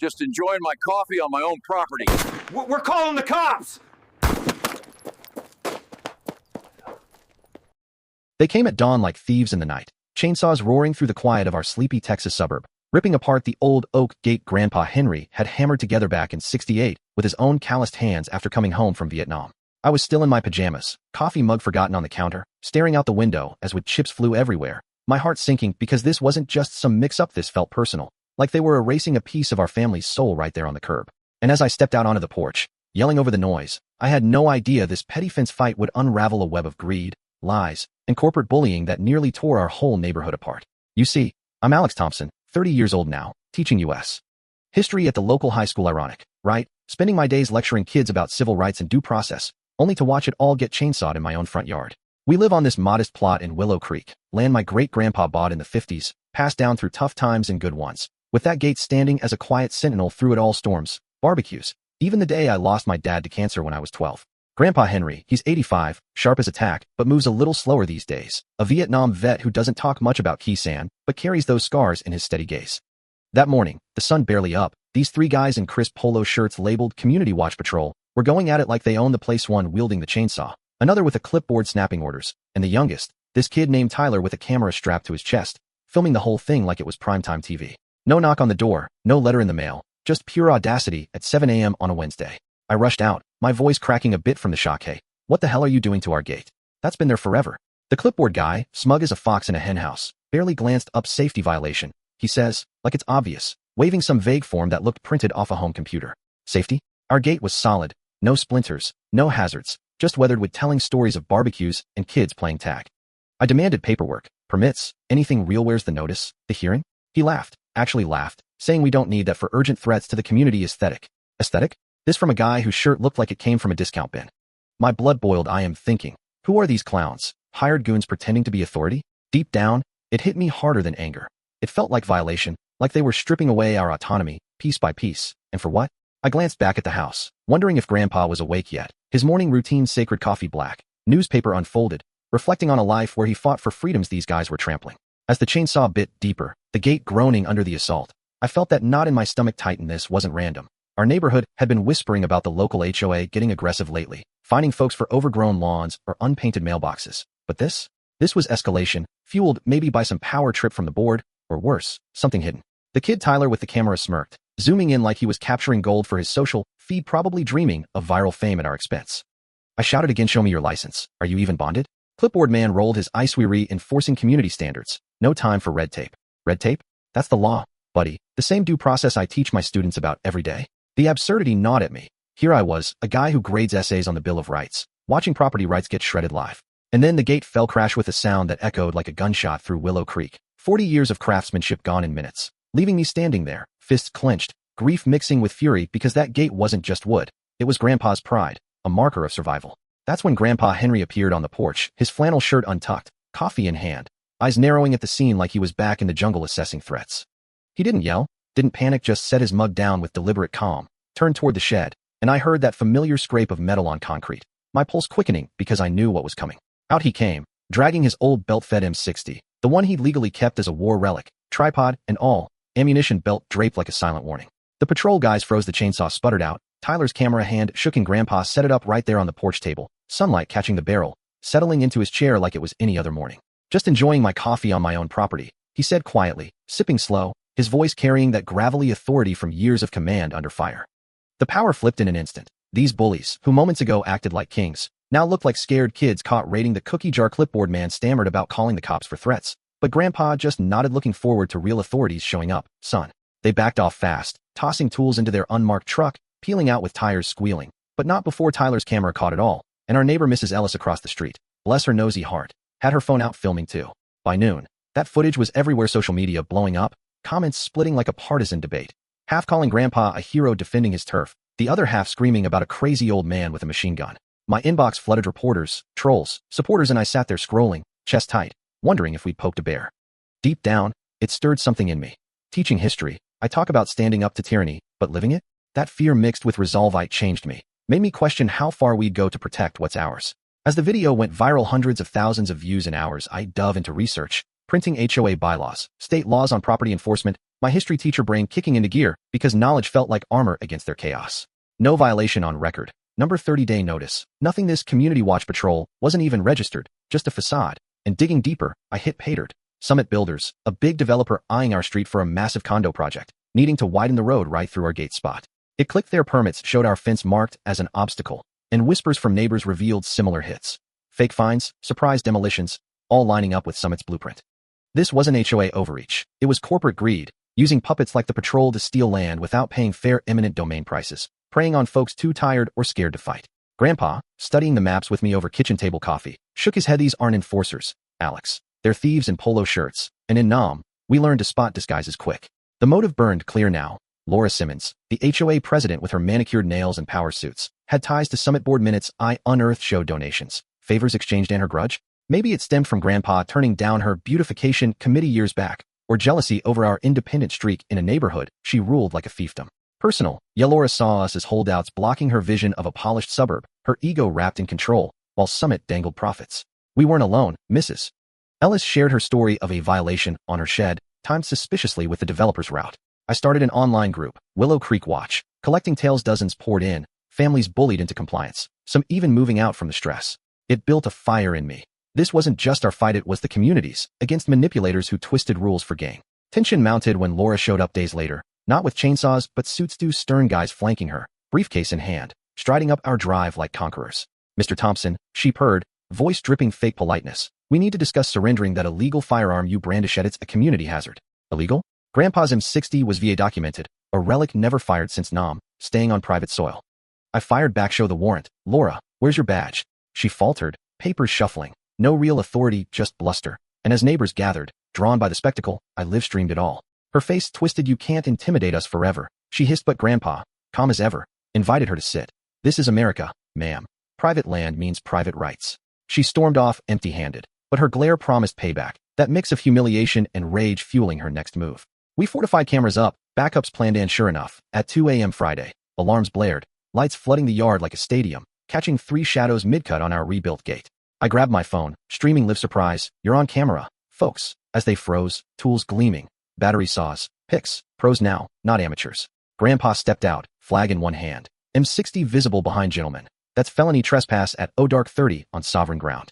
Just enjoying my coffee on my own property. We're calling the cops! They came at dawn like thieves in the night, chainsaws roaring through the quiet of our sleepy Texas suburb, ripping apart the old oak gate Grandpa Henry had hammered together back in '68 with his own calloused hands after coming home from Vietnam. I was still in my pajamas, coffee mug forgotten on the counter, staring out the window as wood chips flew everywhere, my heart sinking because this wasn't just some mix-up. This felt personal, like they were erasing a piece of our family's soul right there on the curb. And as I stepped out onto the porch, yelling over the noise, I had no idea this petty fence fight would unravel a web of greed, lies, and corporate bullying that nearly tore our whole neighborhood apart. You see, I'm Alex Thompson, 30 years old now, teaching U.S. history at the local high school. Ironic, right? Spending my days lecturing kids about civil rights and due process, only to watch it all get chainsawed in my own front yard. We live on this modest plot in Willow Creek, land my great-grandpa bought in the '50s, passed down through tough times and good ones, with that gate standing as a quiet sentinel through it all: storms, barbecues, even the day I lost my dad to cancer when I was 12. Grandpa Henry, he's 85, sharp as a tack, but moves a little slower these days. A Vietnam vet who doesn't talk much about Khe Sanh, but carries those scars in his steady gaze. That morning, the sun barely up, these three guys in crisp polo shirts labeled Community Watch Patrol were going at it like they owned the place, one wielding the chainsaw, another with a clipboard snapping orders, and the youngest, this kid named Tyler with a camera strapped to his chest, filming the whole thing like it was primetime TV. No knock on the door, no letter in the mail, just pure audacity at 7 a.m. on a Wednesday. I rushed out, my voice cracking a bit from the shock. Hey, what the hell are you doing to our gate? That's been there forever. The clipboard guy, smug as a fox in a henhouse, barely glanced up. Safety violation, he says, like it's obvious, waving some vague form that looked printed off a home computer. Safety? Our gate was solid, no splinters, no hazards, just weathered with telling stories of barbecues and kids playing tag. I demanded paperwork, permits, anything real. Where's the notice, the hearing? He laughed, actually laughed, saying we don't need that for urgent threats to the community. Aesthetic? Aesthetic? This from a guy whose shirt looked like it came from a discount bin. My blood boiled. I am thinking, who are these clowns? Hired goons pretending to be authority? Deep down, it hit me harder than anger. It felt like violation, like they were stripping away our autonomy, piece by piece. And for what? I glanced back at the house, wondering if Grandpa was awake yet. His morning routine: sacred coffee black, newspaper unfolded, reflecting on a life where he fought for freedoms these guys were trampling. As the chainsaw bit deeper, the gate groaning under the assault, I felt that knot in my stomach tighten. This wasn't random. Our neighborhood had been whispering about the local HOA getting aggressive lately, fining folks for overgrown lawns or unpainted mailboxes. But this was escalation, fueled maybe by some power trip from the board, or worse, something hidden. The kid Tyler with the camera smirked, zooming in like he was capturing gold for his social feed, probably dreaming of viral fame at our expense. I shouted again, show me your license. Are you even bonded? Clipboard man rolled his eyes. We reinforcing community standards. No time for red tape. Red tape? That's the law, buddy. The same due process I teach my students about every day. The absurdity gnawed at me. Here I was, a guy who grades essays on the Bill of Rights, watching property rights get shredded live. And then the gate fell crash with a sound that echoed like a gunshot through Willow Creek. 40 years of craftsmanship gone in minutes, leaving me standing there, fists clenched, grief mixing with fury because that gate wasn't just wood. It was Grandpa's pride, a marker of survival. That's when Grandpa Henry appeared on the porch, his flannel shirt untucked, coffee in hand, eyes narrowing at the scene like he was back in the jungle assessing threats. He didn't yell, didn't panic, just set his mug down with deliberate calm, turned toward the shed, and I heard that familiar scrape of metal on concrete, my pulse quickening because I knew what was coming. Out he came, dragging his old belt-fed M60, the one he'd legally kept as a war relic, tripod and all, ammunition belt draped like a silent warning. The patrol guys froze, the chainsaw sputtered out, Tyler's camera hand shook, and Grandpa set it up right there on the porch table, sunlight catching the barrel, settling into his chair like it was any other morning. Just enjoying my coffee on my own property, he said quietly, sipping slow, his voice carrying that gravelly authority from years of command under fire. The power flipped in an instant. These bullies, who moments ago acted like kings, now looked like scared kids caught raiding the cookie jar. Clipboard man stammered about calling the cops for threats, but Grandpa just nodded, looking forward to real authorities showing up. Son. They backed off fast, tossing tools into their unmarked truck, peeling out with tires squealing, but not before Tyler's camera caught it all, and our neighbor Mrs. Ellis across the street, bless her nosy heart, had her phone out filming too. By noon, that footage was everywhere, social media blowing up, comments splitting like a partisan debate, half calling Grandpa a hero defending his turf, the other half screaming about a crazy old man with a machine gun. My inbox flooded reporters, trolls, supporters, and I sat there scrolling, chest tight, wondering if we'd poked a bear. Deep down, it stirred something in me. Teaching history, I talk about standing up to tyranny, but living it? That fear mixed with resolve changed me, made me question how far we'd go to protect what's ours. As the video went viral, hundreds of thousands of views in hours, I dove into research, printing HOA bylaws, state laws on property enforcement, My history teacher brain kicking into gear because knowledge felt like armor against their chaos. No violation on record. Number 30-day notice. Nothing. This community watch patrol wasn't even registered, just a facade. And digging deeper, I hit pay dirt. Summit Builders, a big developer eyeing our street for a massive condo project, needing to widen the road right through our gate spot. It clicked. Their permits showed our fence marked as an obstacle, and whispers from neighbors revealed similar hits. Fake fines, surprise demolitions, all lining up with Summit's blueprint. This wasn't HOA overreach. It was corporate greed, using puppets like the patrol to steal land without paying fair eminent domain prices, preying on folks too tired or scared to fight. Grandpa, studying the maps with me over kitchen table coffee, shook his head. These aren't enforcers, Alex. They're thieves in polo shirts. And in Nam, we learned to spot disguises quick. The motive burned clear now. Laura Simmons, the HOA president with her manicured nails and power suits, had ties to Summit board minutes I unearthed showed donations, favors exchanged, and her grudge. Maybe it stemmed from Grandpa turning down her beautification committee years back, or jealousy over our independent streak in a neighborhood she ruled like a fiefdom. Personal, Laura saw us as holdouts blocking her vision of a polished suburb, her ego wrapped in control, while Summit dangled profits. We weren't alone, Mrs. Ellis shared her story of a violation on her shed, timed suspiciously with the developer's route. I started an online group, Willow Creek Watch, collecting tales. Dozens poured in, families bullied into compliance, some even moving out from the stress. It built a fire in me. This wasn't just our fight, it was the community's, against manipulators who twisted rules for gain. Tension mounted when Laura showed up days later, not with chainsaws but suits do stern guys flanking her, briefcase in hand, striding up our drive like conquerors. Mr. Thompson, she purred, voice dripping fake politeness. We need to discuss surrendering that illegal firearm you brandish at. It's a community hazard. Illegal? Grandpa's M60 was VA documented, a relic never fired since Nam, staying on private soil. I fired back. Show the warrant. Laura, where's your badge? She faltered, papers shuffling. No real authority, just bluster. And as neighbors gathered, drawn by the spectacle, I live-streamed it all. Her face twisted. You can't intimidate us forever, she hissed, but Grandpa, calm as ever, invited her to sit. This is America, ma'am. Private land means private rights. She stormed off empty-handed, but her glare promised payback, that mix of humiliation and rage fueling her next move. We fortified, cameras up, backups planned, and sure enough, at 2 a.m. Friday, alarms blared, lights flooding the yard like a stadium, catching three shadows mid-cut on our rebuilt gate. I grabbed my phone, streaming live surprise, you're on camera, folks, as they froze, tools gleaming, battery saws, picks, pros now, not amateurs. Grandpa stepped out, flag in one hand, M60 visible behind. Gentlemen, that's felony trespass at dark 30 on sovereign ground.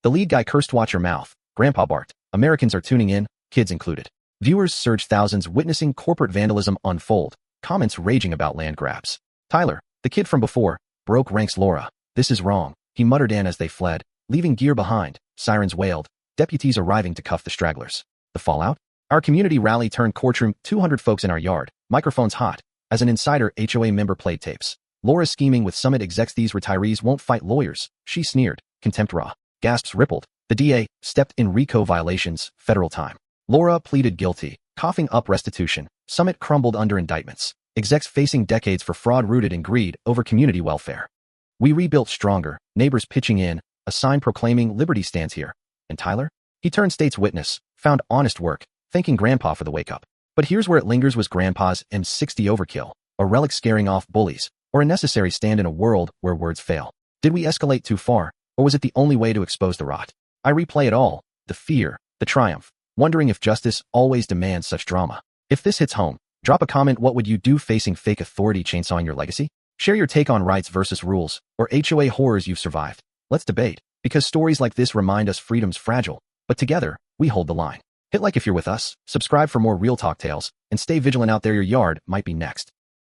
The lead guy cursed. Watch your mouth, Grandpa barked. Americans are tuning in, kids included. Viewers surged, thousands witnessing corporate vandalism unfold, comments raging about land grabs. Tyler, the kid from before, broke ranks. Laura, this is wrong, he muttered in as they fled, leaving gear behind. Sirens wailed, deputies arriving to cuff the stragglers. The fallout? Our community rally turned courtroom, 200 folks in our yard, microphones hot. As an insider, HOA member played tapes. Laura scheming with Summit execs. These retirees won't fight lawyers, she sneered, contempt raw. Gasps rippled. The DA stepped in. RICO violations, federal time. Laura pleaded guilty, coughing up restitution. Summit crumbled under indictments. Execs facing decades for fraud rooted in greed over community welfare. We rebuilt stronger, neighbors pitching in, a sign proclaiming liberty stands here. And Tyler? He turned state's witness, found honest work, thanking Grandpa for the wake-up. But here's where it lingers. Was Grandpa's M60 overkill, a relic scaring off bullies, or a necessary stand in a world where words fail? Did we escalate too far, or was it the only way to expose the rot? I replay it all, the fear, the triumph, wondering if justice always demands such drama. If this hits home, drop a comment. What would you do facing fake authority chainsawing your legacy? Share your take on rights versus rules, or HOA horrors you've survived. Let's debate, because stories like this remind us freedom's fragile, but together, we hold the line. Hit like if you're with us, subscribe for more real talk tales, and stay vigilant out there. Your yard might be next.